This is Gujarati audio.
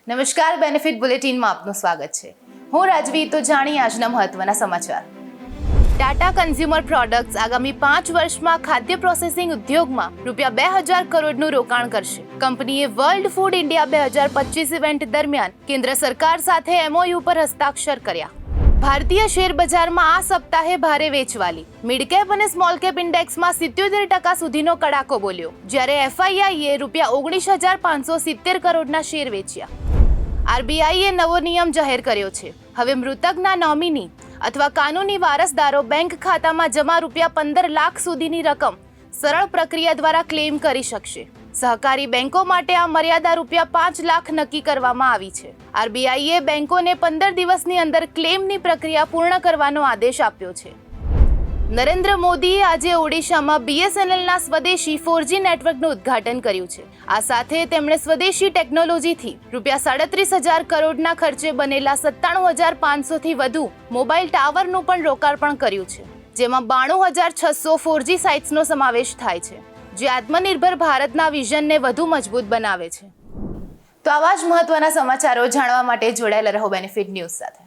નમસ્કાર, બેનિફિટ બુલેટિનમાં આપનું સ્વાગત છે. હું રાજવી. તો જાણીએ આજના મહત્વના સમાચાર. ટાટા કન્ઝ્યુમર પ્રોડક્ટ્સ આગામી 5 વર્ષમાં ખાદ્ય પ્રોસેસિંગ ઉદ્યોગમાં ₹2000 કરોડનું રોકાણ કરશે. કંપનીએ વર્લ્ડ ફૂડ ઇન્ડિયા 2025 ઇવેન્ટ દરમિયાન કેન્દ્ર સરકાર સાથે MOU પર હસ્તાક્ષર કર્યા. ભારતીય શેર બજારમાં આ સપ્તાહે ભારે વેચવાલી. મિડ કેપ અને સ્મોલ કેપ ઇન્ડેક્સમાં 77% સુધીનો કડાકો બોલ્યો, જ્યારે FIIએ ₹19,570 કરોડના શેર વેચ્યા. RBIએ નવો નિયમ જાહેર કર્યો છે. હવે મૃતકના નોમિની અથવા કાનૂની વારસદારો બેંક ખાતામાં જમા ₹15 લાખ સુધીની રકમ સરળ પ્રક્રિયા દ્વારા ક્લેમ કરી શકશે. સહકારી બેંકો માટે આ મર્યાદા ₹5 લાખ નક્કી કરવામાં આવી છે. RBIએ બેંકોને 15 દિવસની અંદર ક્લેમની પ્રક્રિયા પૂર્ણ કરવાનો આદેશ આપ્યો છે. નરેન્દ્ર મોદીએ આજે ઓડિશામાં BSNLના સ્વદેશી 4G નેટવર્કનું ઉદ્ઘાટન કર્યું છે. આ સાથે તેમણે સ્વદેશી ટેકનોલોજીથી ₹37,000 કરોડના ખર્ચે બનેલા 97,500થી વધુ મોબાઈલ ટાવરનું પણ લોકાર્પણ કર્યું છે, જેમાં 92,600 4G સાઇટ્સનો સમાવેશ થાય છે, જે આત્મનિર્ભર ભારતના વિઝનને વધુ મજબૂત બનાવે છે. તો આવા જ મહત્વના સમાચારો જાણવા માટે જોડાયેલા રહો બેનિફિટ ન્યૂઝ સાથે.